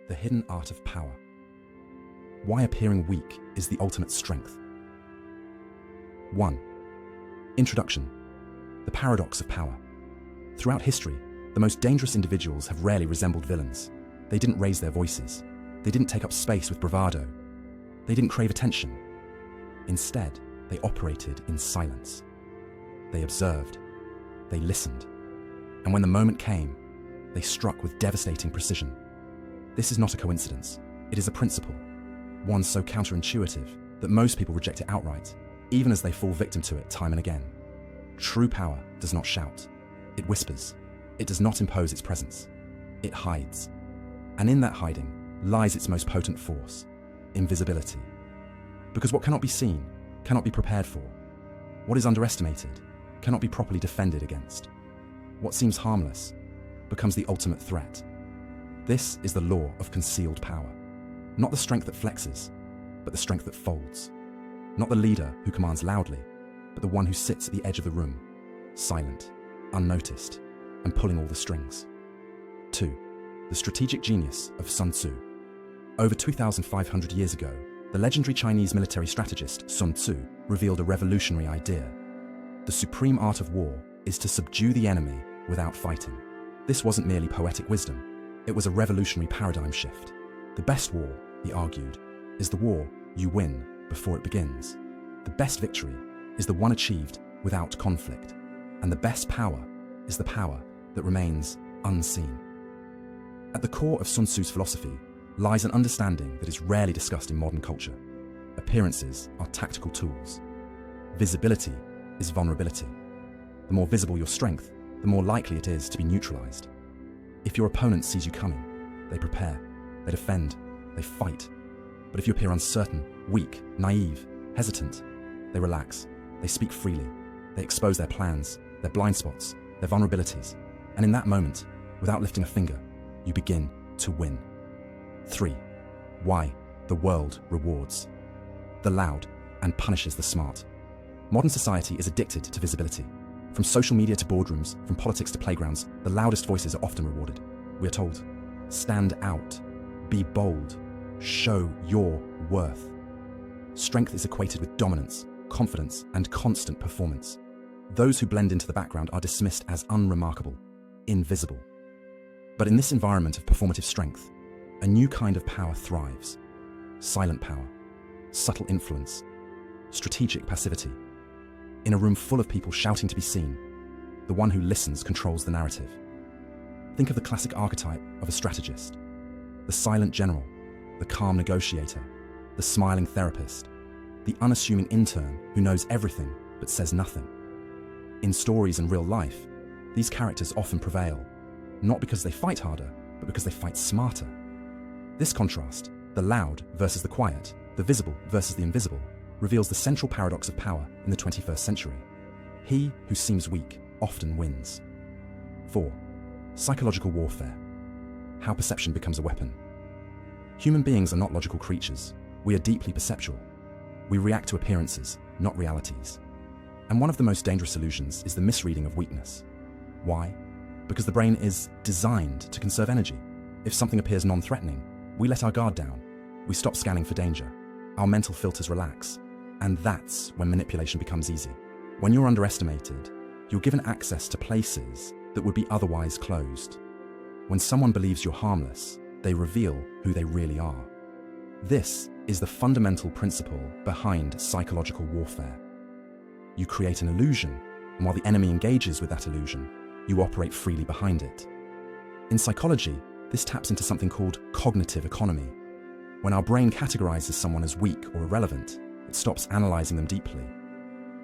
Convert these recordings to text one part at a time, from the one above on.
The hidden art of power. Why appearing weak is the ultimate strength. 1. Introduction. The paradox of power. Throughout history, the most dangerous individuals have rarely resembled villains. They didn't raise their voices. They didn't take up space with bravado. They didn't crave attention. Instead, they operated in silence. They observed. They listened. And when the moment came, they struck with devastating precision. This is not a coincidence. It is a principle, one so counterintuitive that most people reject it outright, even as they fall victim to it time and again. True power does not shout. It whispers. It does not impose its presence. It hides. And in that hiding lies its most potent force, invisibility. Because what cannot be seen cannot be prepared for. What is underestimated cannot be properly defended against. What seems harmless becomes the ultimate threat. This is the law of concealed power. Not the strength that flexes, but the strength that folds. Not the leader who commands loudly, but the one who sits at the edge of the room, silent, unnoticed, and pulling all the strings. 2. The strategic genius of Sun Tzu. Over 2,500 years ago, the legendary Chinese military strategist Sun Tzu revealed a revolutionary idea. The supreme art of war is to subdue the enemy without fighting. This wasn't merely poetic wisdom. It was a revolutionary paradigm shift. The best war, he argued, is the war you win before it begins. The best victory is the one achieved without conflict. And the best power is the power that remains unseen. At the core of Sun Tzu's philosophy lies an understanding that is rarely discussed in modern culture. Appearances are tactical tools. Visibility is vulnerability. The more visible your strength, the more likely it is to be neutralized. If your opponent sees you coming, they prepare, they defend, they fight. But if you appear uncertain, weak, naive, hesitant, they relax, they speak freely, they expose their plans, their blind spots, their vulnerabilities. And in that moment, without lifting a finger, you begin to win. 3. Why the world rewards the loud and punishes the smart. Modern society is addicted to visibility. From social media to boardrooms, from politics to playgrounds, the loudest voices are often rewarded. We are told, stand out, be bold, show your worth. Strength is equated with dominance, confidence, and constant performance. Those who blend into the background are dismissed as unremarkable, invisible. But in this environment of performative strength, a new kind of power thrives. Silent power, subtle influence, strategic passivity. In a room full of people shouting to be seen, the one who listens controls the narrative. Think of the classic archetype of a strategist. The silent general, the calm negotiator, the smiling therapist, the unassuming intern who knows everything but says nothing. In stories and real life, these characters often prevail, not because they fight harder, but because they fight smarter. This contrast, the loud versus the quiet, the visible versus the invisible, reveals the central paradox of power in the 21st century. He who seems weak often wins. 4. Psychological warfare. How perception becomes a weapon. Human beings are not logical creatures. We are deeply perceptual. We react to appearances, not realities. And one of the most dangerous illusions is the misreading of weakness. Why? Because the brain is designed to conserve energy. If something appears non-threatening, we let our guard down. We stop scanning for danger. Our mental filters relax. And that's when manipulation becomes easy. When you're underestimated, you're given access to places that would be otherwise closed. When someone believes you're harmless, they reveal who they really are. This is the fundamental principle behind psychological warfare. You create an illusion, and while the enemy engages with that illusion, you operate freely behind it. In psychology, this taps into something called cognitive economy. When our brain categorizes someone as weak or irrelevant, it stops analyzing them deeply.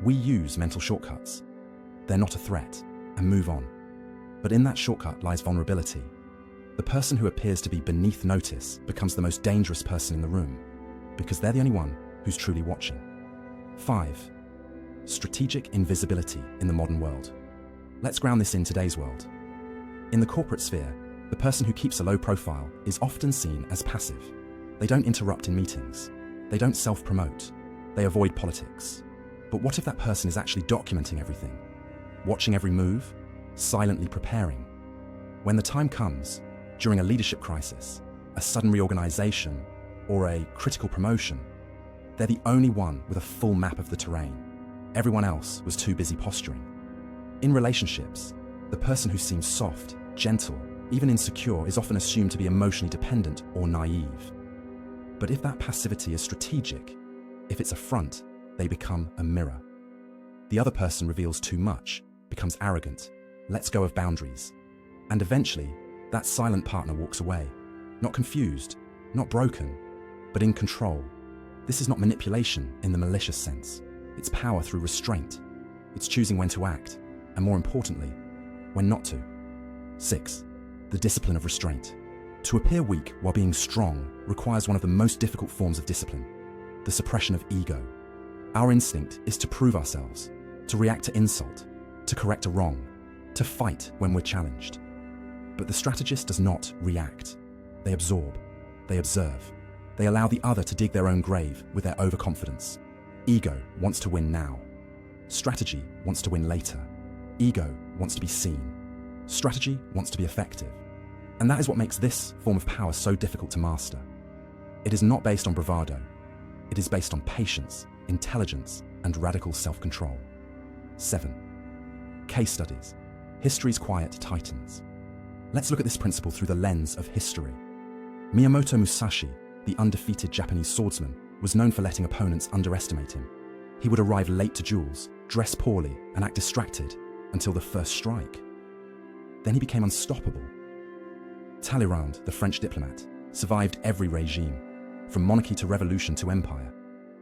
We use mental shortcuts. They're not a threat, and move on. But in that shortcut lies vulnerability. The person who appears to be beneath notice becomes the most dangerous person in the room, because they're the only one who's truly watching. 5. Strategic invisibility in the modern world. Let's ground this in today's world. In the corporate sphere, the person who keeps a low profile is often seen as passive. They don't interrupt in meetings. They don't self-promote. They avoid politics. But what if that person is actually documenting everything? Watching every move? Silently preparing? When the time comes, during a leadership crisis, a sudden reorganization, or a critical promotion, they're the only one with a full map of the terrain. Everyone else was too busy posturing. In relationships, the person who seems soft, gentle, even insecure is often assumed to be emotionally dependent or naive. But if that passivity is strategic, if it's a front, they become a mirror. The other person reveals too much, becomes arrogant, lets go of boundaries, and eventually, that silent partner walks away, not confused, not broken, but in control. This is not manipulation in the malicious sense. It's power through restraint. It's choosing when to act, and more importantly, when not to. 6. The discipline of restraint. To appear weak while being strong requires one of the most difficult forms of discipline, the suppression of ego. Our instinct is to prove ourselves, to react to insult, to correct a wrong, to fight when we're challenged. But the strategist does not react. They absorb, they observe, they allow the other to dig their own grave with their overconfidence. Ego wants to win now. Strategy wants to win later. Ego wants to be seen. Strategy wants to be effective. And that is what makes this form of power so difficult to master. It is not based on bravado. It is based on patience, intelligence, and radical self-control. 7. Case studies. History's quiet titans. Let's look at this principle through the lens of history. Miyamoto Musashi, the undefeated Japanese swordsman, was known for letting opponents underestimate him. He would arrive late to duels, dress poorly, and act distracted until the first strike. Then he became unstoppable. Talleyrand, the French diplomat, survived every regime, from monarchy to revolution to empire,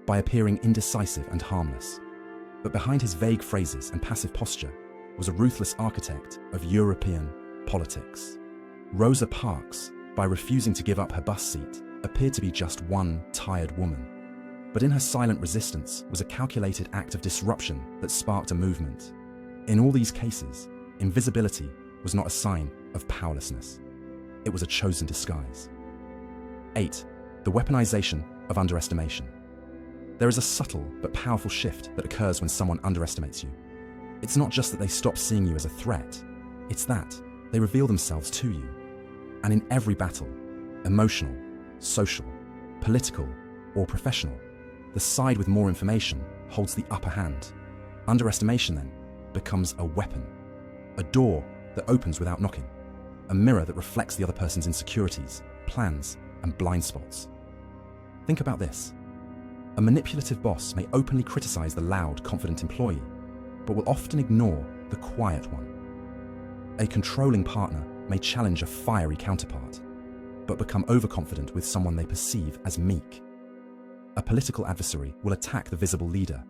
by appearing indecisive and harmless. But behind his vague phrases and passive posture was a ruthless architect of European politics. Rosa Parks, by refusing to give up her bus seat, appeared to be just one tired woman. But in her silent resistance was a calculated act of disruption that sparked a movement. In all these cases, invisibility was not a sign of powerlessness. It was a chosen disguise. 8. The weaponization of underestimation. There is a subtle but powerful shift that occurs when someone underestimates you. It's not just that they stop seeing you as a threat, it's that they reveal themselves to you. And in every battle, emotional, social, political, or professional, the side with more information holds the upper hand. Underestimation, then, becomes a weapon, a door that opens without knocking, a mirror that reflects the other person's insecurities, plans, and blind spots. Think about this. A manipulative boss may openly criticize the loud, confident employee, but will often ignore the quiet one. A controlling partner may challenge a fiery counterpart, but become overconfident with someone they perceive as meek. A political adversary will attack the visible leader,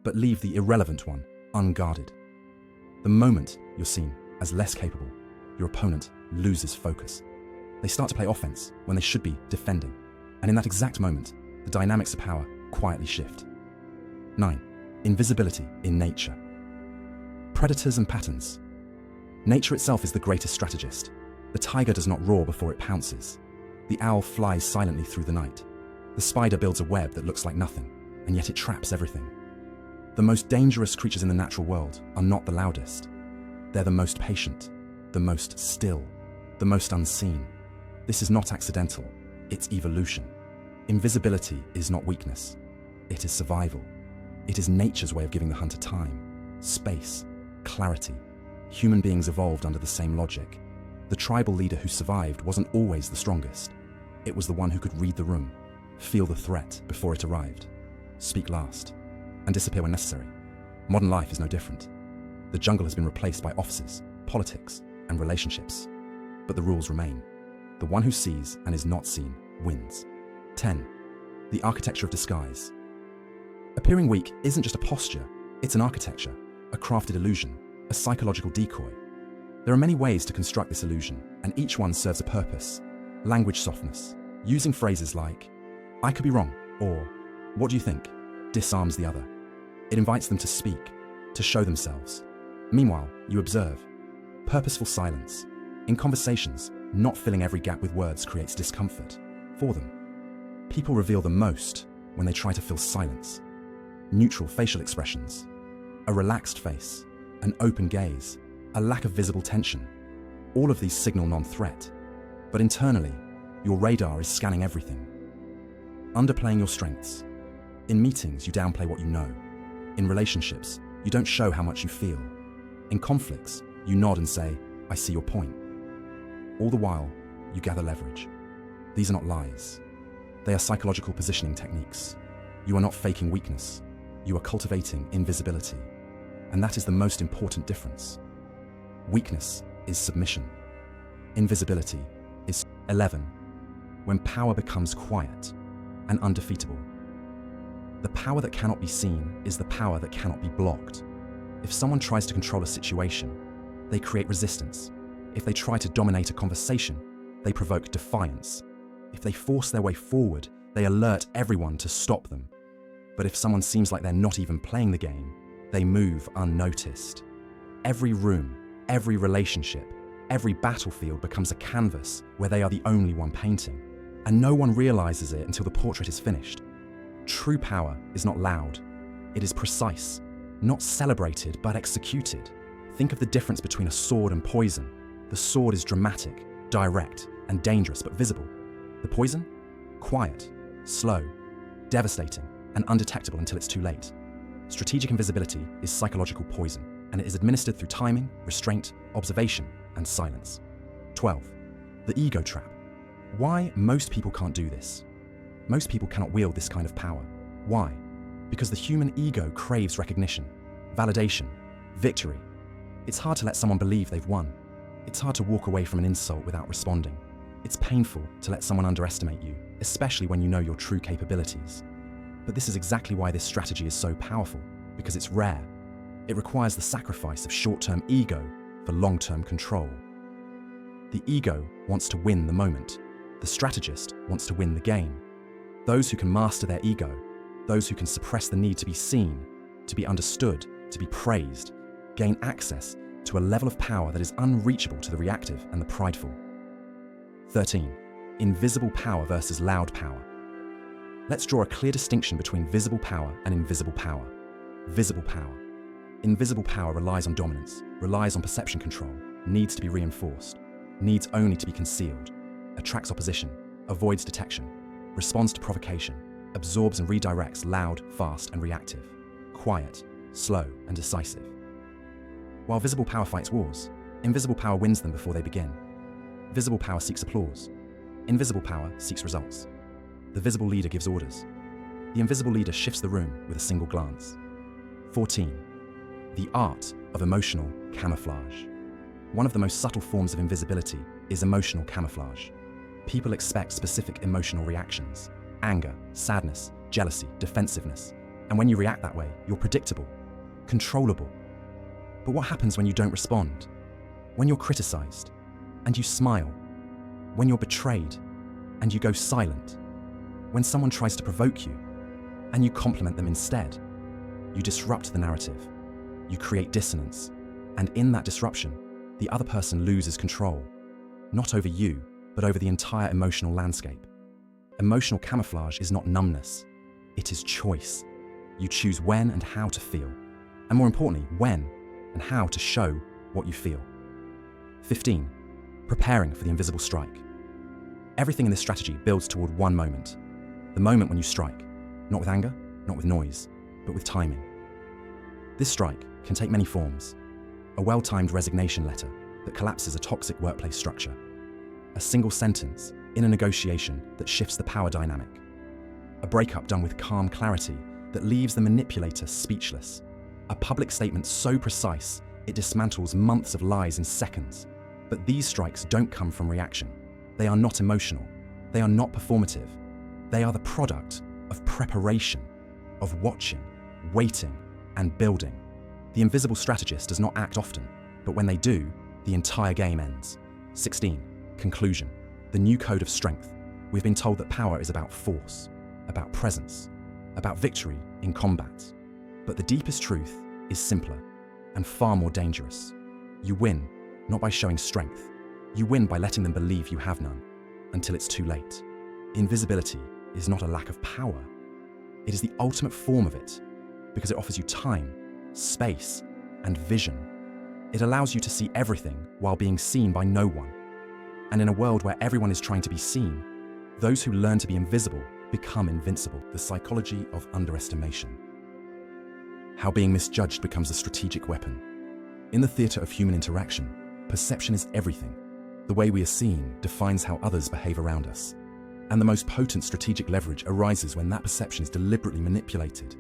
but leave the irrelevant one unguarded. The moment you're seen as less capable, your opponent loses focus. They start to play offense when they should be defending, and in that exact moment, the dynamics of power quietly shift. 9. Invisibility in nature. Predators and patterns. Nature itself is the greatest strategist. The tiger does not roar before it pounces. The owl flies silently through the night. The spider builds a web that looks like nothing, and yet it traps everything. The most dangerous creatures in the natural world are not the loudest. They're the most patient, the most still, the most unseen. This is not accidental, it's evolution. Invisibility is not weakness, it is survival. It is nature's way of giving the hunter time, space, clarity. Human beings evolved under the same logic. The tribal leader who survived wasn't always the strongest. It was the one who could read the room, feel the threat before it arrived, speak last, and disappear when necessary. Modern life is no different. The jungle has been replaced by offices, politics, and relationships. But the rules remain. The one who sees and is not seen wins. 10. The architecture of disguise. Appearing weak isn't just a posture, it's an architecture, a crafted illusion, a psychological decoy. There are many ways to construct this illusion, and each one serves a purpose. Language softness, using phrases like, "I could be wrong," or "What do you think?" disarms the other. It invites them to speak, to show themselves. Meanwhile, you observe. Purposeful silence. In conversations, not filling every gap with words creates discomfort for them. People reveal the most when they try to fill silence. Neutral facial expressions, a relaxed face, an open gaze, a lack of visible tension. All of these signal non-threat, but internally, Your radar is scanning everything. Underplaying your strengths. In meetings, you downplay what you know. In relationships, you don't show how much you feel. In conflicts, you nod and say, "I see your point." All the while, you gather leverage. These are not lies. They are psychological positioning techniques. You are not faking weakness. You are cultivating invisibility. And that is the most important difference. Weakness is submission. Invisibility is 11. When power becomes quiet and undefeatable. The power that cannot be seen is the power that cannot be blocked. If someone tries to control a situation, they create resistance. If they try to dominate a conversation, they provoke defiance. If they force their way forward, they alert everyone to stop them. But if someone seems like they're not even playing the game, they move unnoticed. Every room, every relationship, every battlefield becomes a canvas where they are the only one painting, and no one realizes it until the portrait is finished. True power is not loud. It is precise, not celebrated but executed. Think of the difference between a sword and poison. The sword is dramatic, direct, and dangerous but visible. The poison? Quiet, slow, devastating, and undetectable until it's too late. Strategic invisibility is psychological poison, and it is administered through timing, restraint, observation, and silence. 12. The ego trap. Why most people can't do this? Most people cannot wield this kind of power. Why? Because the human ego craves recognition, validation, victory. It's hard to let someone believe they've won. It's hard to walk away from an insult without responding. It's painful to let someone underestimate you, especially when you know your true capabilities. But this is exactly why this strategy is so powerful, because it's rare. It requires the sacrifice of short-term ego for long-term control. The ego wants to win the moment. The strategist wants to win the game. Those who can master their ego, those who can suppress the need to be seen, to be understood, to be praised, gain access to a level of power that is unreachable to the reactive and the prideful. 13. Invisible power versus loud power. Let's draw a clear distinction between visible power and invisible power. Visible power. Invisible power relies on dominance, relies on perception control, needs to be reinforced, needs only to be concealed, attracts opposition, avoids detection, responds to provocation, absorbs and redirects loud, fast, and reactive, quiet, slow, and decisive. While visible power fights wars, invisible power wins them before they begin. Visible power seeks applause. Invisible power seeks results. The visible leader gives orders. The invisible leader shifts the room with a single glance. 14. The art of emotional camouflage. One of the most subtle forms of invisibility is emotional camouflage. People expect specific emotional reactions: anger, sadness, jealousy, defensiveness. And when you react that way, you're predictable, controllable. But what happens when you don't respond? When you're criticized, and you smile? When you're betrayed, and you go silent? When someone tries to provoke you, and you compliment them instead? You disrupt the narrative. You create dissonance. And in that disruption, the other person loses control, not over you, but over the entire emotional landscape. Emotional camouflage is not numbness. It is choice. You choose when and how to feel, and more importantly, when and how to show what you feel. 15. Preparing for the invisible strike. Everything in this strategy builds toward one moment. The moment when you strike, not with anger, not with noise, but with timing. This strike can take many forms. A well-timed resignation letter that collapses a toxic workplace structure. A single sentence in a negotiation that shifts the power dynamic. A breakup done with calm clarity that leaves the manipulator speechless. A public statement so precise it dismantles months of lies in seconds. But these strikes don't come from reaction. They are not emotional. They are not performative. They are the product of preparation, of watching, waiting, and building. The invisible strategist does not act often, but when they do, the entire game ends. 16. Conclusion. The new code of strength. We've been told that power is about force, about presence, about victory in combat. But the deepest truth is simpler and far more dangerous. You win not by showing strength. You win by letting them believe you have none, until it's too late. Invisibility is not a lack of power. It is the ultimate form of it, because it offers you time, space, and vision. It allows you to see everything while being seen by no one. And in a world where everyone is trying to be seen, Those who learn to be invisible become invincible. The psychology of underestimation. How being misjudged becomes a strategic weapon. In the theatre of human interaction, perception is everything. The way we are seen defines how others behave around us. And the most potent strategic leverage arises when that perception is deliberately manipulated,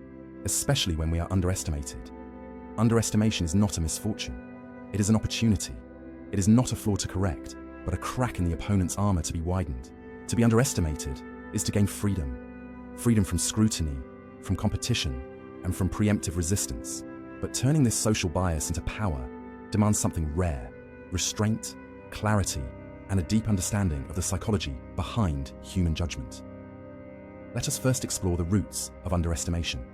especially when we are underestimated. Underestimation is not a misfortune. It is an opportunity. It is not a flaw to correct, but a crack in the opponent's armor to be widened. To be underestimated is to gain freedom. Freedom from scrutiny, from competition, and from preemptive resistance. But turning this social bias into power demands something rare: restraint, clarity, and a deep understanding of the psychology behind human judgment. Let us first explore the roots of underestimation.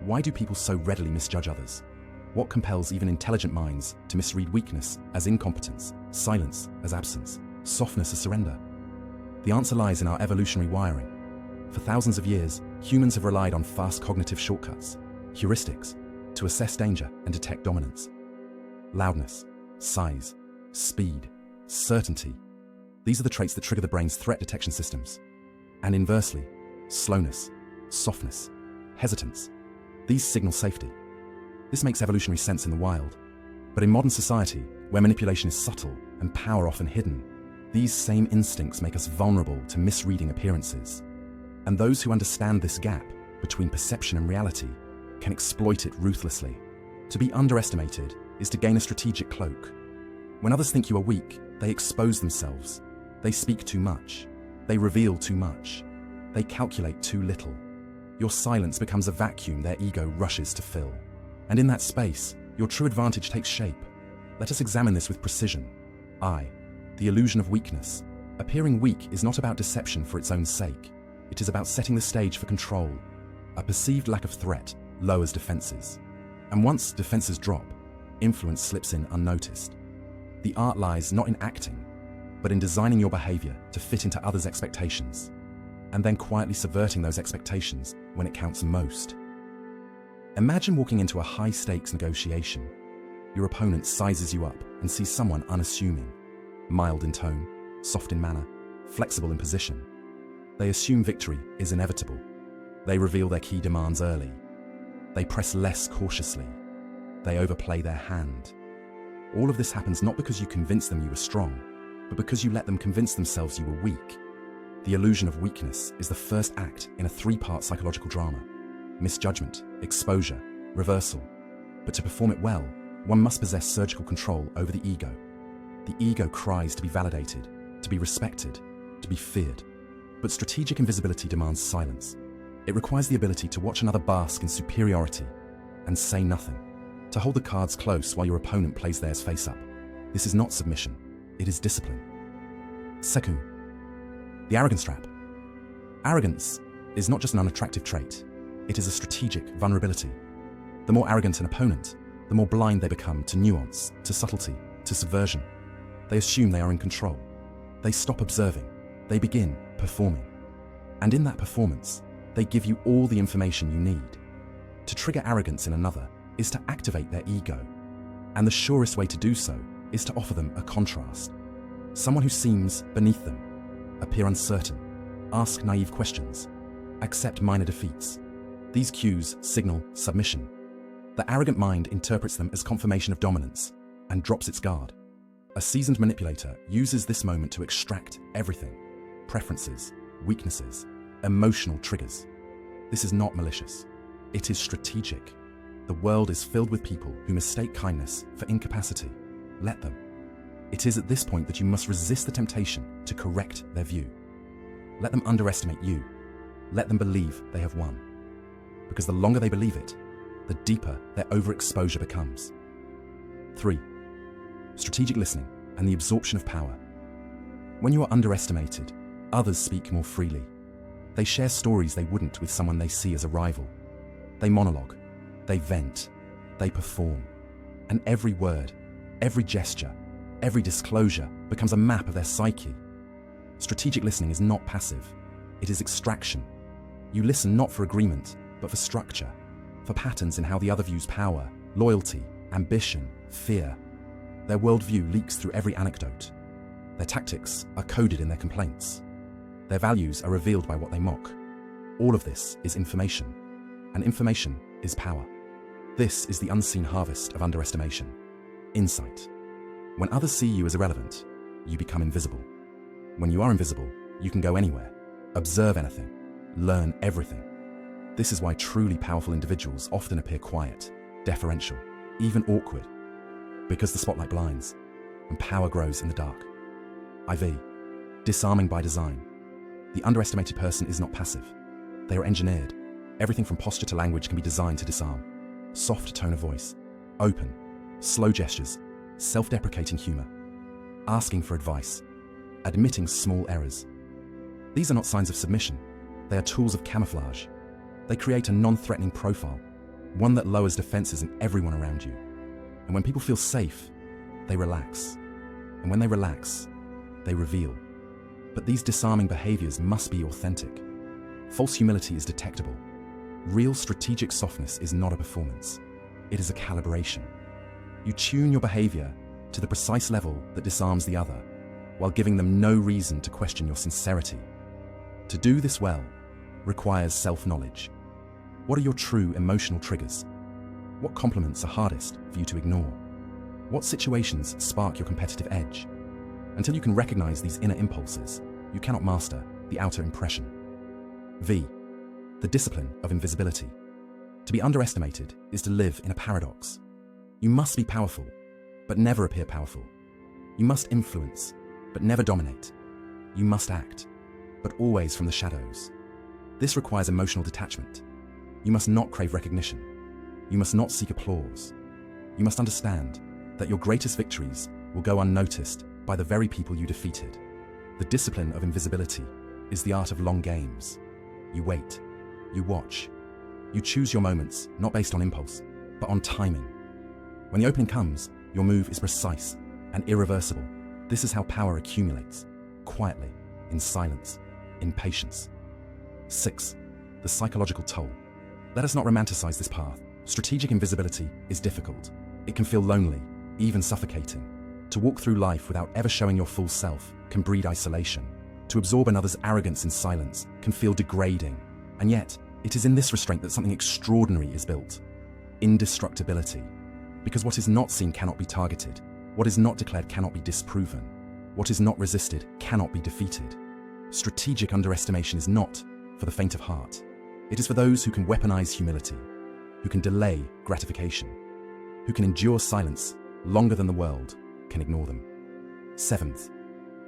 Why do people so readily misjudge others? What compels even intelligent minds to misread weakness as incompetence, silence as absence, softness as surrender? The answer lies in our evolutionary wiring. For thousands of years, humans have relied on fast cognitive shortcuts, heuristics, to assess danger and detect dominance. Loudness, size, speed, certainty. These are the traits that trigger the brain's threat detection systems. And inversely, slowness, softness, hesitance. These signal safety. This makes evolutionary sense in the wild. But in modern society, where manipulation is subtle and power often hidden, these same instincts make us vulnerable to misreading appearances. And those who understand this gap between perception and reality can exploit it ruthlessly. To be underestimated is to gain a strategic cloak. When others think you are weak, they expose themselves. They speak too much. They reveal too much. They calculate too little. Your silence becomes a vacuum their ego rushes to fill. And in that space, your true advantage takes shape. Let us examine this with precision. The illusion of weakness. Appearing weak is not about deception for its own sake. It is about setting the stage for control. A perceived lack of threat lowers defenses. And once defenses drop, influence slips in unnoticed. The art lies not in acting, but in designing your behavior to fit into others' expectations, and then quietly subverting those expectations when it counts most. Imagine walking into a high-stakes negotiation. Your opponent sizes you up and sees someone unassuming, mild in tone, soft in manner, flexible in position. They assume victory is inevitable. They reveal their key demands early. They press less cautiously. They overplay their hand. All of this happens not because you convinced them you were strong, but because you let them convince themselves you were weak. The illusion of weakness is the first act in a three-part psychological drama: misjudgment, exposure, reversal. But to perform it well, one must possess surgical control over the ego. The ego cries to be validated, to be respected, to be feared. But strategic invisibility demands silence. It requires the ability to watch another bask in superiority and say nothing, to hold the cards close while your opponent plays theirs face up. This is not submission, it is discipline. Second, the arrogance trap. Arrogance is not just an unattractive trait, it is a strategic vulnerability. The more arrogant an opponent, the more blind they become to nuance, to subtlety, to subversion. They assume they are in control. They stop observing. They begin performing. And in that performance, they give you all the information you need. To trigger arrogance in another is to activate their ego. And the surest way to do so is to offer them a contrast. Someone who seems beneath them, appear uncertain, ask naive questions, accept minor defeats. These cues signal submission. The arrogant mind interprets them as confirmation of dominance and drops its guard. A seasoned manipulator uses this moment to extract everything: preferences, weaknesses, emotional triggers. This is not malicious. It is strategic. The world is filled with people who mistake kindness for incapacity. Let them. It is at this point that you must resist the temptation to correct their view. Let them underestimate you. Let them believe they have won. Because the longer they believe it, the deeper their overexposure becomes. 3. Strategic listening and the absorption of power. When you are underestimated, others speak more freely. They share stories they wouldn't with someone they see as a rival. They monologue, they vent, they perform. And every word, every gesture, every disclosure becomes a map of their psyche. Strategic listening is not passive. It is extraction. You listen not for agreement, but for structure, for patterns in how the other views power, loyalty, ambition, fear. Their worldview leaks through every anecdote. Their tactics are coded in their complaints. Their values are revealed by what they mock. All of this is information, and information is power. This is the unseen harvest of underestimation. Insight. When others see you as irrelevant, you become invisible. When you are invisible, you can go anywhere, observe anything, learn everything. This is why truly powerful individuals often appear quiet, deferential, even awkward, because the spotlight blinds and power grows in the dark. IV. Disarming by design. The underestimated person is not passive. They are engineered. Everything from posture to language can be designed to disarm. Soft tone of voice, open, slow gestures, self-deprecating humor, asking for advice, admitting small errors. These are not signs of submission. They are tools of camouflage. They create a non-threatening profile, one that lowers defenses in everyone around you. And when people feel safe, they relax. And when they relax, they reveal. But these disarming behaviors must be authentic. False humility is detectable. Real strategic softness is not a performance. It is a calibration. You tune your behavior to the precise level that disarms the other, while giving them no reason to question your sincerity. To do this well requires self-knowledge. What are your true emotional triggers? What compliments are hardest for you to ignore? What situations spark your competitive edge? Until you can recognize these inner impulses, you cannot master the outer impression. V. The discipline of invisibility. To be underestimated is to live in a paradox. You must be powerful, but never appear powerful. You must influence, but never dominate. You must act, but always from the shadows. This requires emotional detachment. You must not crave recognition. You must not seek applause. You must understand that your greatest victories will go unnoticed by the very people you defeated. The discipline of invisibility is the art of long games. You wait, you watch, you choose your moments not based on impulse, but on timing. When the opening comes, your move is precise and irreversible. This is how power accumulates, quietly, in silence, in patience. 6. The psychological toll. Let us not romanticize this path. Strategic invisibility is difficult. It can feel lonely, even suffocating. To walk through life without ever showing your full self can breed isolation. To absorb another's arrogance in silence can feel degrading. And yet, it is in this restraint that something extraordinary is built. Indestructibility. Because what is not seen cannot be targeted. What is not declared cannot be disproven. What is not resisted cannot be defeated. Strategic underestimation is not for the faint of heart. It is for those who can weaponize humility, who can delay gratification, who can endure silence longer than the world can ignore them. 7th,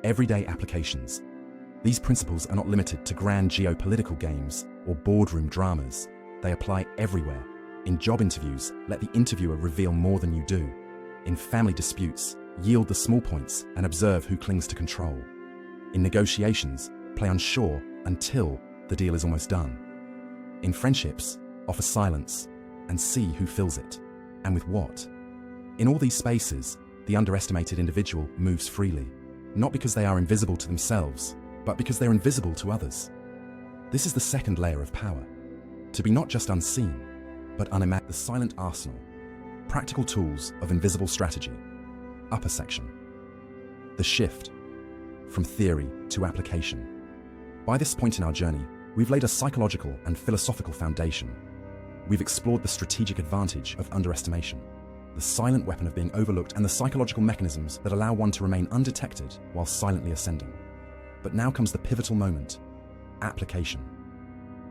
everyday applications. These principles are not limited to grand geopolitical games or boardroom dramas. They apply everywhere. In job interviews, let the interviewer reveal more than you do. In family disputes, yield the small points and observe who clings to control. In negotiations, play unsure until the deal is almost done. In friendships, offer silence and see who fills it, and with what. In all these spaces, the underestimated individual moves freely, not because they are invisible to themselves, but because they're invisible to others. This is the second layer of power. To be not just unseen, but unimagined. The silent arsenal. Practical tools of invisible strategy. Upper section. The shift from theory to application. By this point in our journey, we've laid a psychological and philosophical foundation. We've explored the strategic advantage of underestimation, the silent weapon of being overlooked, and the psychological mechanisms that allow one to remain undetected while silently ascending. But now comes the pivotal moment: application.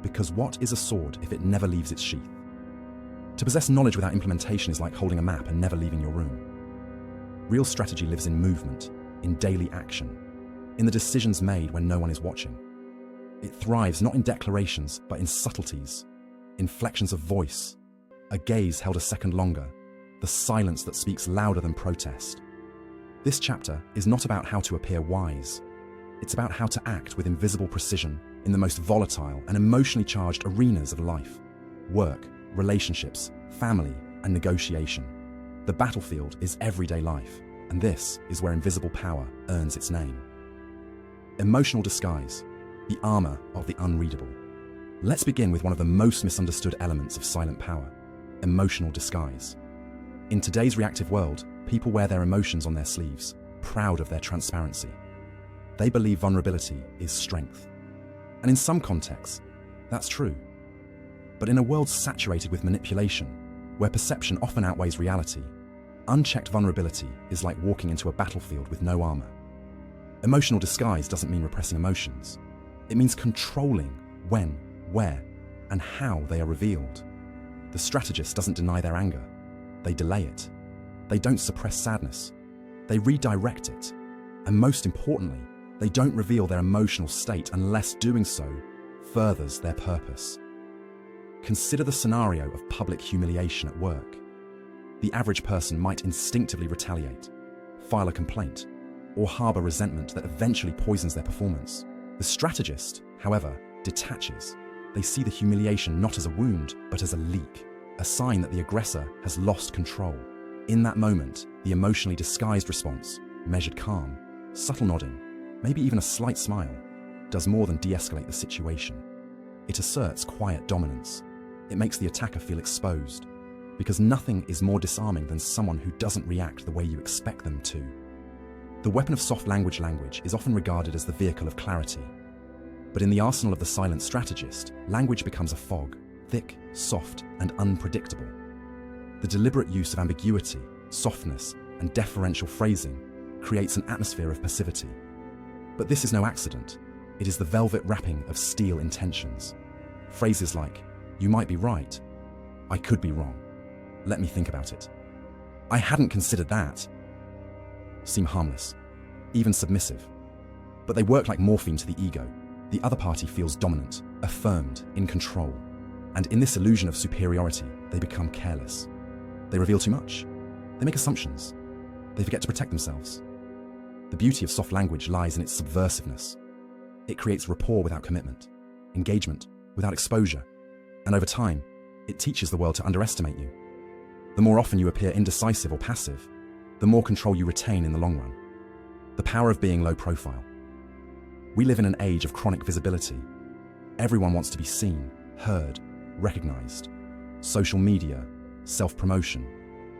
Because what is a sword if it never leaves its sheath? To possess knowledge without implementation is like holding a map and never leaving your room. Real strategy lives in movement, in daily action, in the decisions made when no one is watching. It thrives not in declarations, but in subtleties, inflections of voice, a gaze held a second longer, the silence that speaks louder than protest. This chapter is not about how to appear wise. It's about how to act with invisible precision in the most volatile and emotionally charged arenas of life: work, relationships, family, and negotiation. The battlefield is everyday life, and this is where invisible power earns its name. Emotional disguise, the armor of the unreadable. Let's begin with one of the most misunderstood elements of silent power: emotional disguise. In today's reactive world, people wear their emotions on their sleeves, proud of their transparency. They believe vulnerability is strength. And in some contexts, that's true. But in a world saturated with manipulation, where perception often outweighs reality, unchecked vulnerability is like walking into a battlefield with no armor. Emotional disguise doesn't mean repressing emotions. It means controlling when, where, and how they are revealed. The strategist doesn't deny their anger. They delay it. They don't suppress sadness. They redirect it. And most importantly, they don't reveal their emotional state unless doing so furthers their purpose. Consider the scenario of public humiliation at work. The average person might instinctively retaliate, file a complaint, or harbor resentment that eventually poisons their performance. The strategist, however, detaches. They see the humiliation not as a wound, but as a leak, a sign that the aggressor has lost control. In that moment, the emotionally disguised response, measured calm, subtle nodding, maybe even a slight smile, does more than de-escalate the situation. It asserts quiet dominance. It makes the attacker feel exposed, because nothing is more disarming than someone who doesn't react the way you expect them to. The weapon of soft language is often regarded as the vehicle of clarity. But in the arsenal of the silent strategist, language becomes a fog, thick, soft, and unpredictable. The deliberate use of ambiguity, softness, and deferential phrasing creates an atmosphere of passivity. But this is no accident. It is the velvet wrapping of steel intentions. Phrases like, "You might be right," "I could be wrong," "Let me think about it," "I hadn't considered that," seem harmless, even submissive. But they work like morphine to the ego. The other party feels dominant, affirmed, in control. And in this illusion of superiority, they become careless. They reveal too much. They make assumptions. They forget to protect themselves. The beauty of soft language lies in its subversiveness. It creates rapport without commitment, engagement without exposure, and over time, it teaches the world to underestimate you. The more often you appear indecisive or passive, the more control you retain in the long run. The power of being low profile. We live in an age of chronic visibility. Everyone wants to be seen, heard, recognized. Social media, self-promotion,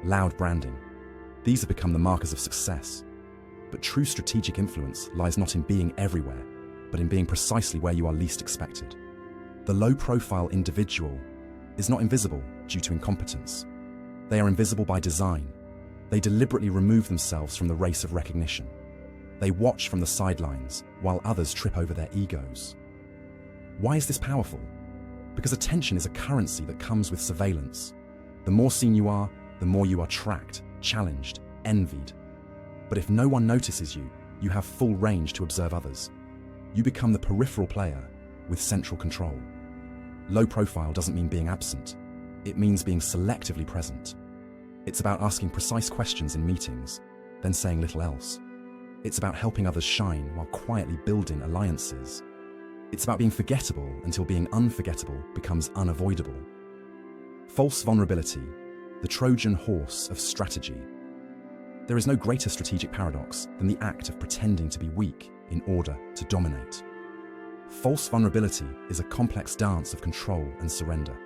loud branding. These have become the markers of success. But true strategic influence lies not in being everywhere, but in being precisely where you are least expected. The low-profile individual is not invisible due to incompetence. They are invisible by design. They deliberately remove themselves from the race of recognition. They watch from the sidelines while others trip over their egos. Why is this powerful? Because attention is a currency that comes with surveillance. The more seen you are, the more you are tracked, challenged, envied. But if no one notices you, you have full range to observe others. You become the peripheral player with central control. Low profile doesn't mean being absent. It means being selectively present. It's about asking precise questions in meetings, then saying little else. It's about helping others shine while quietly building alliances. It's about being forgettable until being unforgettable becomes unavoidable. False vulnerability, the Trojan horse of strategy. There is no greater strategic paradox than the act of pretending to be weak in order to dominate. False vulnerability is a complex dance of control and surrender.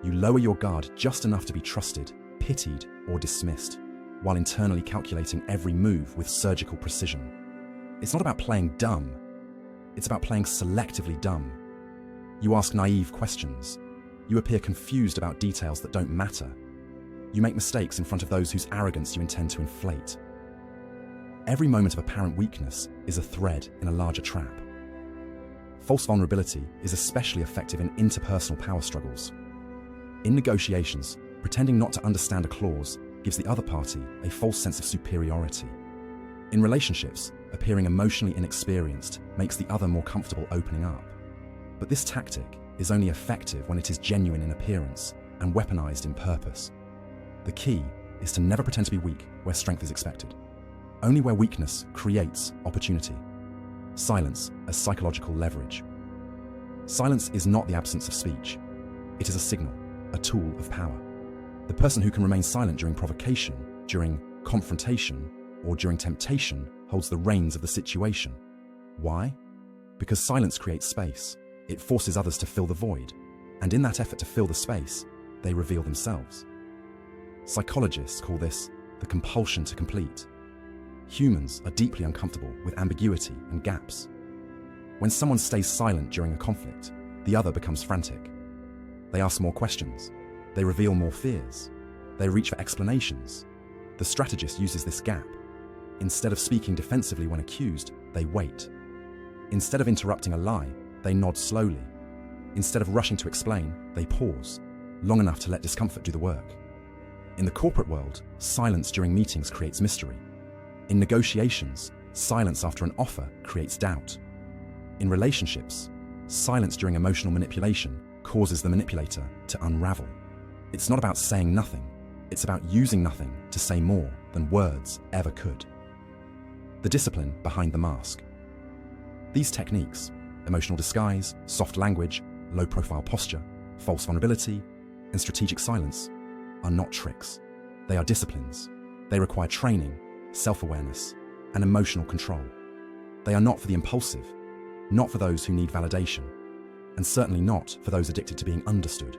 You lower your guard just enough to be trusted, pitied, or dismissed, while internally calculating every move with surgical precision. It's not about playing dumb. It's about playing selectively dumb. You ask naive questions. You appear confused about details that don't matter. You make mistakes in front of those whose arrogance you intend to inflate. Every moment of apparent weakness is a thread in a larger trap. False vulnerability is especially effective in interpersonal power struggles. In negotiations, pretending not to understand a clause gives the other party a false sense of superiority. In relationships, appearing emotionally inexperienced makes the other more comfortable opening up. But this tactic is only effective when it is genuine in appearance and weaponized in purpose. The key is to never pretend to be weak where strength is expected. Only where weakness creates opportunity. Silence as psychological leverage. Silence is not the absence of speech. It is a signal, a tool of power. The person who can remain silent during provocation, during confrontation, or during temptation holds the reins of the situation. Why? Because silence creates space. It forces others to fill the void, and in that effort to fill the space, they reveal themselves. Psychologists call this the compulsion to complete. Humans are deeply uncomfortable with ambiguity and gaps. When someone stays silent during a conflict, the other becomes frantic. They ask more questions. They reveal more fears. They reach for explanations. The strategist uses this gap. Instead of speaking defensively when accused, they wait. Instead of interrupting a lie, they nod slowly. Instead of rushing to explain, they pause, long enough to let discomfort do the work. In the corporate world, silence during meetings creates mystery. In negotiations, silence after an offer creates doubt. In relationships, silence during emotional manipulation causes the manipulator to unravel. It's not about saying nothing. It's about using nothing to say more than words ever could. The discipline behind the mask. These techniques, emotional disguise, soft language, low-profile posture, false vulnerability, and strategic silence, are not tricks. They are disciplines. They require training, self-awareness, and emotional control. They are not for the impulsive, not for those who need validation, and certainly not for those addicted to being understood.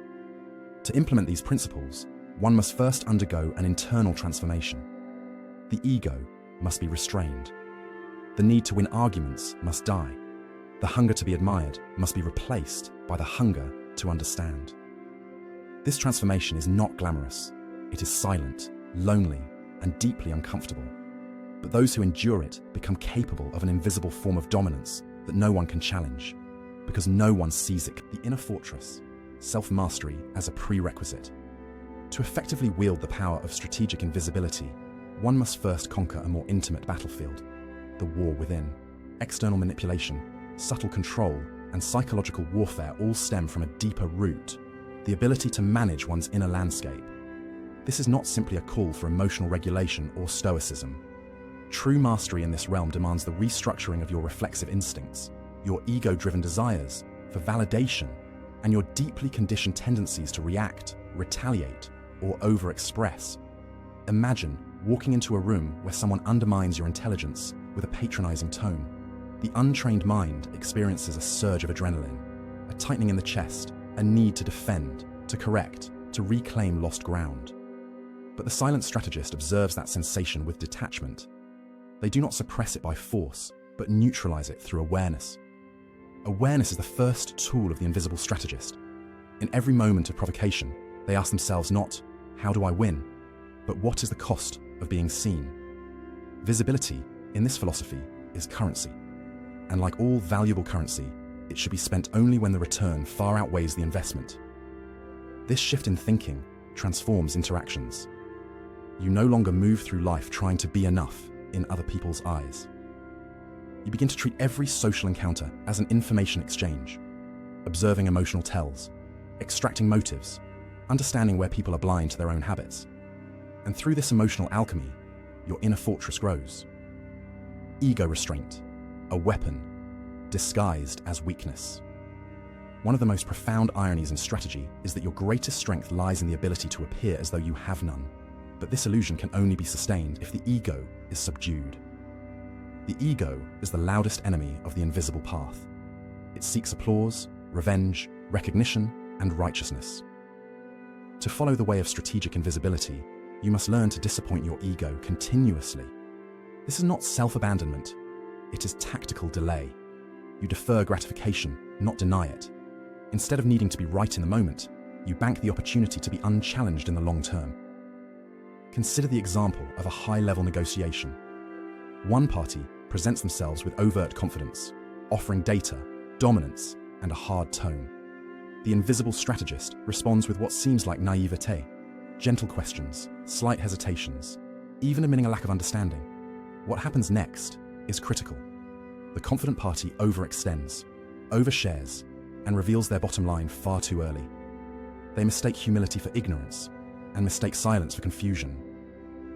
To implement these principles, one must first undergo an internal transformation. The ego must be restrained. The need to win arguments must die. The hunger to be admired must be replaced by the hunger to understand. This transformation is not glamorous. It is silent, lonely, and deeply uncomfortable. But those who endure it become capable of an invisible form of dominance that no one can challenge, because no one sees it. The inner fortress, self-mastery as a prerequisite. To effectively wield the power of strategic invisibility, one must first conquer a more intimate battlefield, the war within. External manipulation, subtle control, and psychological warfare all stem from a deeper root, the ability to manage one's inner landscape. This is not simply a call for emotional regulation or stoicism. True mastery in this realm demands the restructuring of your reflexive instincts, your ego-driven desires for validation, and your deeply conditioned tendencies to react, retaliate, or overexpress. Imagine walking into a room where someone undermines your intelligence with a patronizing tone. The untrained mind experiences a surge of adrenaline, a tightening in the chest, a need to defend, to correct, to reclaim lost ground. But the silent strategist observes that sensation with detachment. They do not suppress it by force, but neutralize it through awareness. Awareness is the first tool of the invisible strategist. In every moment of provocation, they ask themselves not, "How do I win?" but "What is the cost of being seen?" Visibility, in this philosophy, is currency. And like all valuable currency, it should be spent only when the return far outweighs the investment. This shift in thinking transforms interactions. You no longer move through life trying to be enough in other people's eyes. You begin to treat every social encounter as an information exchange, observing emotional tells, extracting motives, understanding where people are blind to their own habits. And through this emotional alchemy, your inner fortress grows. Ego restraint, a weapon disguised as weakness. One of the most profound ironies in strategy is that your greatest strength lies in the ability to appear as though you have none. But this illusion can only be sustained if the ego is subdued. The ego is the loudest enemy of the invisible path. It seeks applause, revenge, recognition, and righteousness. To follow the way of strategic invisibility, you must learn to disappoint your ego continuously. This is not self-abandonment. It is tactical delay. You defer gratification, not deny it. Instead of needing to be right in the moment, you bank the opportunity to be unchallenged in the long term. Consider the example of a high-level negotiation. One party presents themselves with overt confidence, offering data, dominance, and a hard tone. The invisible strategist responds with what seems like naivete, gentle questions, slight hesitations, even admitting a lack of understanding. What happens next is critical. The confident party overextends, overshares, and reveals their bottom line far too early. They mistake humility for ignorance and mistake silence for confusion.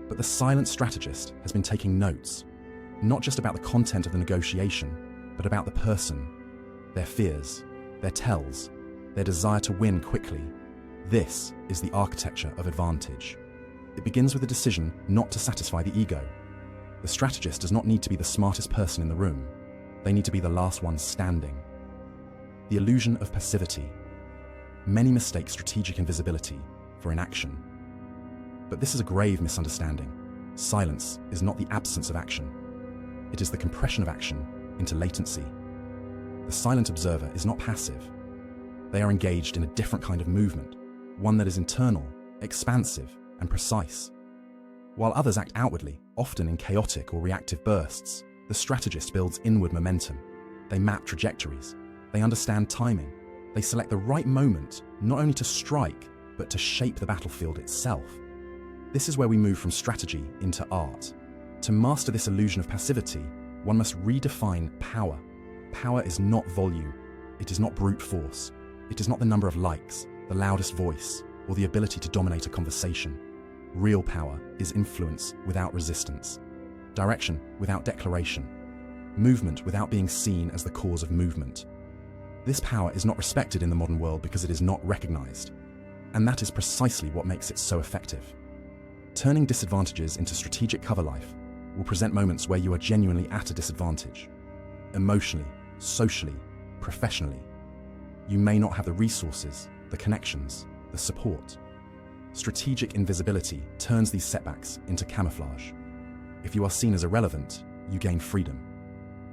But the silent strategist has been taking notes, not just about the content of the negotiation, but about the person, their fears, their tells, their desire to win quickly. This is the architecture of advantage. It begins with a decision not to satisfy the ego. The strategist does not need to be the smartest person in the room. They need to be the last one standing. The illusion of passivity. Many mistake strategic invisibility for inaction. But this is a grave misunderstanding. Silence is not the absence of action. It is the compression of action into latency. the silent observer is not passive. They are engaged in a different kind of movement, one that is internal, expansive, and precise. While others act outwardly, often in chaotic or reactive bursts, the strategist builds inward momentum. They map trajectories. They understand timing. They select the right moment, not only to strike, but to shape the battlefield itself. This is where we move from strategy into art. To master this illusion of passivity, one must redefine power. Power is not volume. It is not brute force. It is not the number of likes, the loudest voice, or the ability to dominate a conversation. Real power is influence without resistance, direction without declaration, movement without being seen as the cause of movement. This power is not respected in the modern world because it is not recognized, and that is precisely what makes it so effective. Turning disadvantages into strategic cover life will present moments where you are genuinely at a disadvantage. Emotionally, socially, professionally. You may not have the resources, the connections, the support. Strategic invisibility turns these setbacks into camouflage. If you are seen as irrelevant, you gain freedom.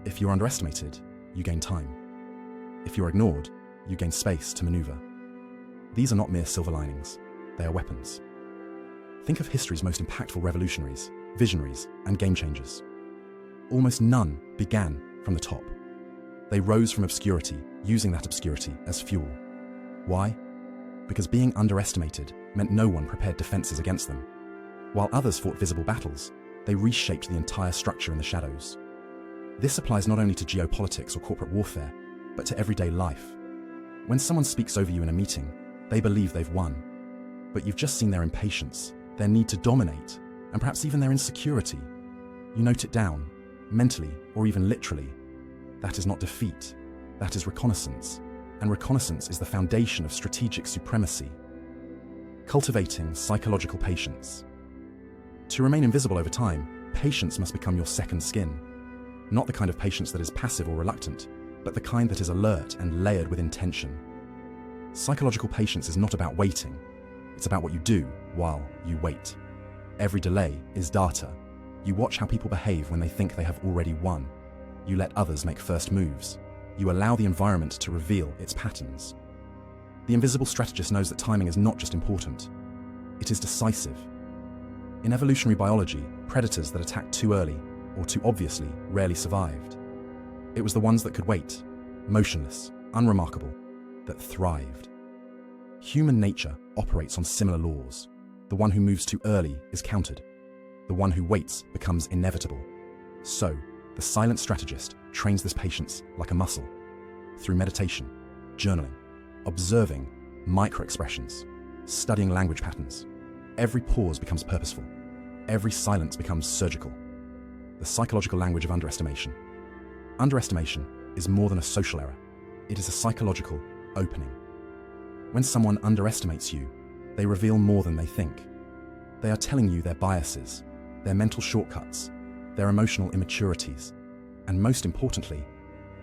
If you're underestimated, you gain time. If you're ignored, you gain space to maneuver. These are not mere silver linings, they are weapons. Think of history's most impactful revolutionaries, visionaries, and game changers. Almost none began from the top. They rose from obscurity, using that obscurity as fuel. Why? Because being underestimated meant no one prepared defenses against them. While others fought visible battles, they reshaped the entire structure in the shadows. This applies not only to geopolitics or corporate warfare, but to everyday life. When someone speaks over you in a meeting, they believe they've won. But you've just seen their impatience, their need to dominate, and perhaps even their insecurity. You note it down, mentally or even literally. That is not defeat, that is reconnaissance. And reconnaissance is the foundation of strategic supremacy. Cultivating psychological patience. To remain invisible over time, patience must become your second skin. Not the kind of patience that is passive or reluctant, but the kind that is alert and layered with intention. Psychological patience is not about waiting. It's about what you do while you wait. Every delay is data. You watch how people behave when they think they have already won. You let others make first moves. You allow the environment to reveal its patterns. The invisible strategist knows that timing is not just important, it is decisive. In evolutionary biology, predators that attacked too early or too obviously rarely survived. It was the ones that could wait, motionless, unremarkable, that thrived. Human nature operates on similar laws. The one who moves too early is countered. The one who waits becomes inevitable. So, the silent strategist trains this patience like a muscle. Through meditation, journaling, observing micro-expressions, studying language patterns. Every pause becomes purposeful. Every silence becomes surgical. The psychological language of underestimation. Underestimation is more than a social error. It is a psychological opening. When someone underestimates you, they reveal more than they think. They are telling you their biases, their mental shortcuts, their emotional immaturities, and most importantly,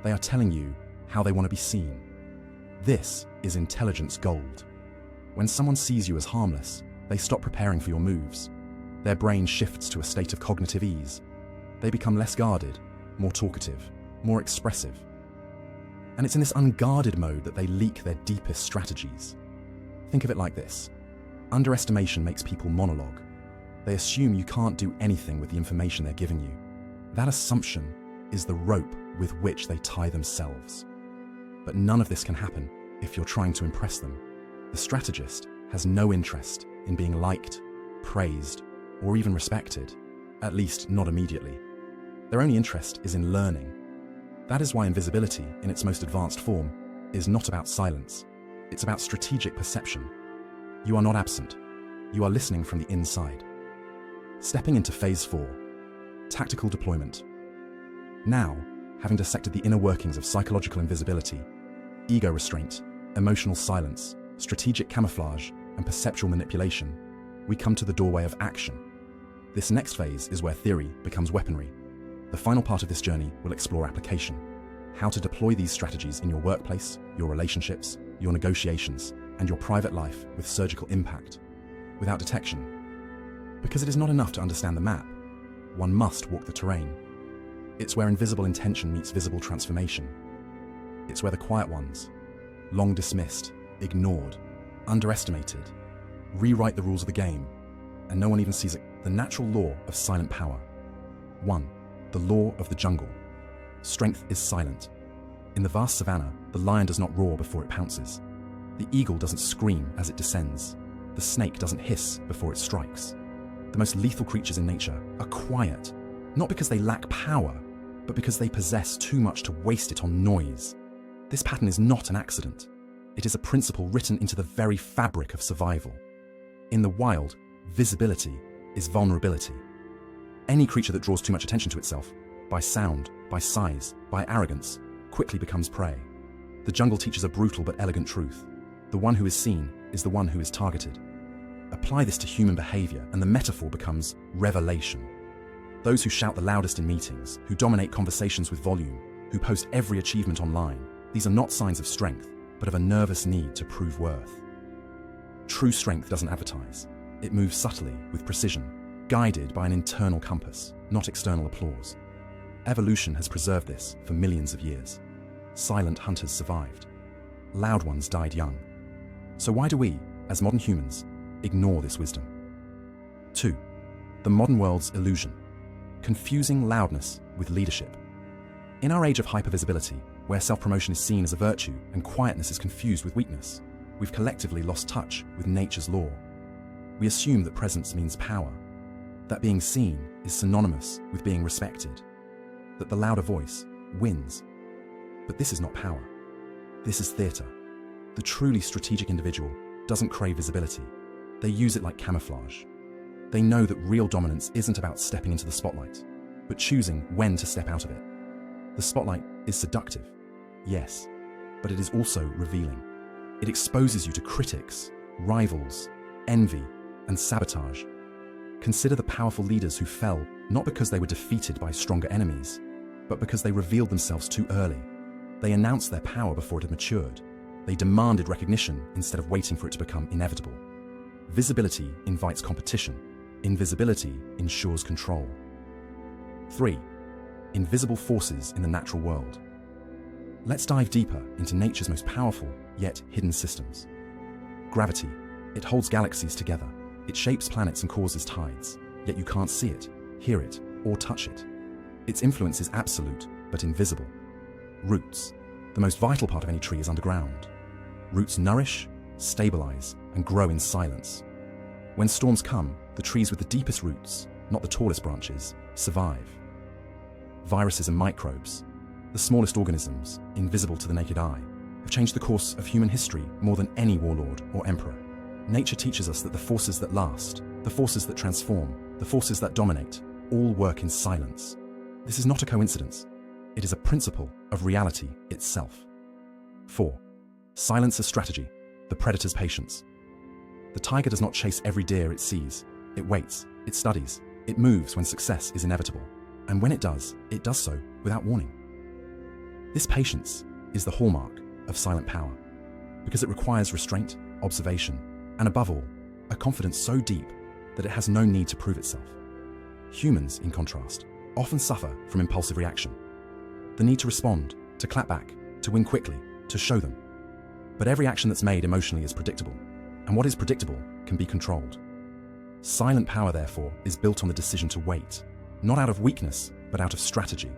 they are telling you how they want to be seen. This is intelligence gold. When someone sees you as harmless, they stop preparing for your moves. Their brain shifts to a state of cognitive ease. They become less guarded, more talkative, more expressive. And it's in this unguarded mode that they leak their deepest strategies. Think of it like this. Underestimation makes people monologue. They assume you can't do anything with the information they're giving you. That assumption is the rope with which they tie themselves. But none of this can happen if you're trying to impress them. The strategist has no interest in being liked, praised, or even respected, at least not immediately. Their only interest is in learning. That is why invisibility, in its most advanced form, is not about silence. It's about strategic perception. You are not absent. You are listening from the inside. Stepping into phase 4, tactical deployment. Now, having dissected the inner workings of psychological invisibility, ego restraint, emotional silence, strategic camouflage, and perceptual manipulation, we come to the doorway of action. This next phase is where theory becomes weaponry. The final part of this journey will explore application, how to deploy these strategies in your workplace, your relationships, your negotiations, and your private life with surgical impact, without detection. Because it is not enough to understand the map, one must walk the terrain. It's where invisible intention meets visible transformation. It's where the quiet ones, long dismissed, ignored, underestimated, rewrite the rules of the game, and no one even sees it. The natural law of silent power. 1. The law of the jungle. Strength is silent. In the vast savannah, the lion does not roar before it pounces. The eagle doesn't scream as it descends. The snake doesn't hiss before it strikes. The most lethal creatures in nature are quiet, not because they lack power, but because they possess too much to waste it on noise. This pattern is not an accident. It is a principle written into the very fabric of survival. In the wild, visibility is vulnerability. Any creature that draws too much attention to itself, by sound, by size, by arrogance, quickly becomes prey. The jungle teaches a brutal but elegant truth. The one who is seen is the one who is targeted. Apply this to human behavior and the metaphor becomes revelation. Those who shout the loudest in meetings, who dominate conversations with volume, who post every achievement online, these are not signs of strength, but of a nervous need to prove worth. True strength doesn't advertise. It moves subtly, with precision, guided by an internal compass, not external applause. Evolution has preserved this for millions of years. Silent hunters survived. Loud ones died young. So why do we, as modern humans, ignore this wisdom? 2. The modern world's illusion. Confusing loudness with leadership. In our age of hypervisibility, where self-promotion is seen as a virtue and quietness is confused with weakness, we've collectively lost touch with nature's law. We assume that presence means power, that being seen is synonymous with being respected, that the louder voice wins. But this is not power. This is theatre. The truly strategic individual doesn't crave visibility. They use it like camouflage. They know that real dominance isn't about stepping into the spotlight, but choosing when to step out of it. The spotlight is seductive, yes, but it is also revealing. It exposes you to critics, rivals, envy, and sabotage. Consider the powerful leaders who fell not because they were defeated by stronger enemies, but because they revealed themselves too early. They announced their power before it had matured. They demanded recognition instead of waiting for it to become inevitable. Visibility invites competition. Invisibility ensures control. 3. Invisible forces in the natural world. Let's dive deeper into nature's most powerful, yet hidden systems. Gravity. It holds galaxies together. It shapes planets and causes tides, yet you can't see it, hear it, or touch it. Its influence is absolute, but invisible. Roots. The most vital part of any tree is underground. Roots nourish, stabilize, and grow in silence. When storms come, the trees with the deepest roots, not the tallest branches, survive. Viruses and microbes, the smallest organisms, invisible to the naked eye, have changed the course of human history more than any warlord or emperor. Nature teaches us that the forces that last, the forces that transform, the forces that dominate, all work in silence. This is not a coincidence. It is a principle of reality itself. 4. Silence as strategy, the predator's patience. The tiger does not chase every deer it sees. It waits, it studies, it moves when success is inevitable. And when it does so without warning. This patience is the hallmark of silent power, because it requires restraint, observation, and above all, a confidence so deep that it has no need to prove itself. Humans, in contrast, often suffer from impulsive reaction. The need to respond, to clap back, to win quickly, to show them. But every action that's made emotionally is predictable, and what is predictable can be controlled. Silent power, therefore, is built on the decision to wait, not out of weakness, but out of strategy.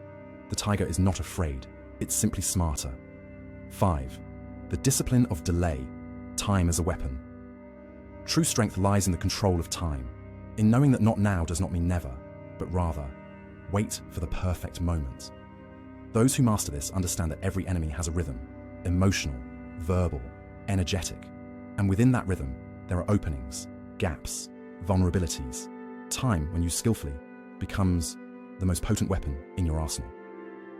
The tiger is not afraid, it's simply smarter. 5. The discipline of delay, time as a weapon. True strength lies in the control of time, in knowing that not now does not mean never, but rather, wait for the perfect moment. Those who master this understand that every enemy has a rhythm, emotional, verbal, energetic, and within that rhythm, there are openings, gaps, vulnerabilities. Time, when used skillfully, becomes the most potent weapon in your arsenal.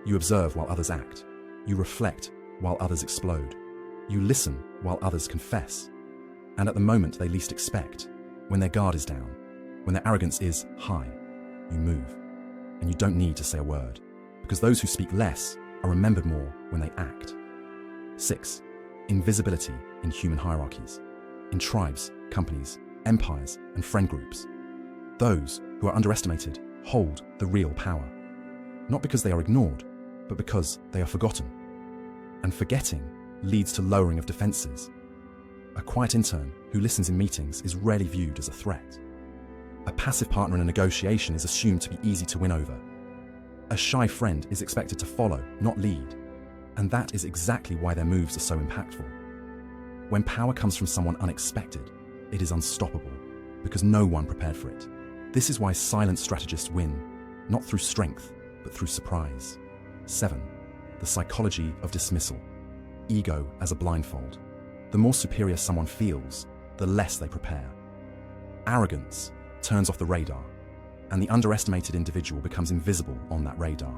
You observe while others act. You reflect while others explode. You listen while others confess. And at the moment they least expect, when their guard is down, when their arrogance is high, you move. And you don't need to say a word, because those who speak less are remembered more when they act. 6. Invisibility in human hierarchies, in tribes, companies, empires, and friend groups. Those who are underestimated hold the real power, not because they are ignored, but because they are forgotten. And forgetting leads to lowering of defenses. A quiet intern who listens in meetings is rarely viewed as a threat. A passive partner in a negotiation is assumed to be easy to win over. A shy friend is expected to follow, not lead. And that is exactly why their moves are so impactful. When power comes from someone unexpected, it is unstoppable, because no one prepared for it. This is why silent strategists win, not through strength, but through surprise. 7. The psychology of dismissal. Ego as a blindfold. The more superior someone feels, the less they prepare. Arrogance turns off the radar, and the underestimated individual becomes invisible on that radar.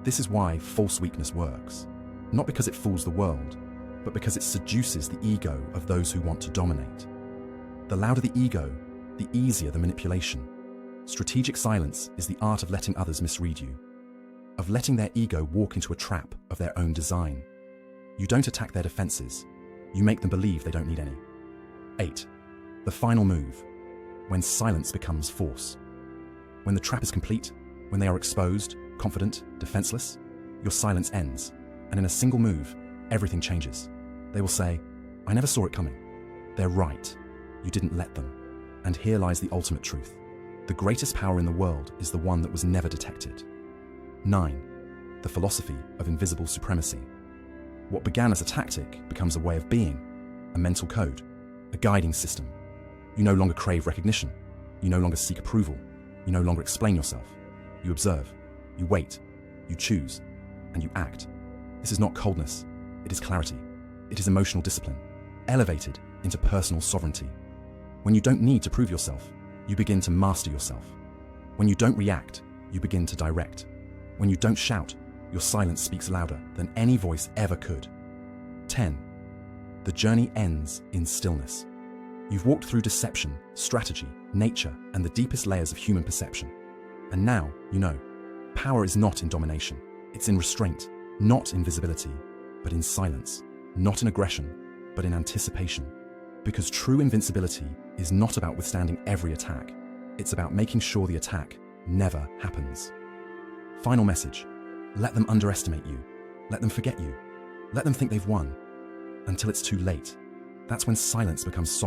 This is why false weakness works. Not because it fools the world, but because it seduces the ego of those who want to dominate. The louder the ego, the easier the manipulation. Strategic silence is the art of letting others misread you, of letting their ego walk into a trap of their own design. You don't attack their defenses, you make them believe they don't need any. 8. The final move, when silence becomes force. When the trap is complete, when they are exposed, confident, defenseless, your silence ends, and in a single move, everything changes. They will say, "I never saw it coming." They're right. You didn't let them. And here lies the ultimate truth. The greatest power in the world is the one that was never detected. 9. The philosophy of invisible supremacy. What began as a tactic becomes a way of being, a mental code, a guiding system. You no longer crave recognition. You no longer seek approval. You no longer explain yourself. You observe. You wait. You choose. And you act. This is not coldness. It is clarity. It is emotional discipline, elevated into personal sovereignty. When you don't need to prove yourself, you begin to master yourself. When you don't react, you begin to direct. When you don't shout, your silence speaks louder than any voice ever could. 10. The journey ends in stillness. You've walked through deception, strategy, nature, and the deepest layers of human perception. And now, you know, power is not in domination. It's in restraint, not invisibility, but in silence. Not in aggression, but in anticipation. Because true invincibility is not about withstanding every attack. It's about making sure the attack never happens. Final message. Let them underestimate you. Let them forget you. Let them think they've won. Until it's too late. That's when silence becomes sovereignty.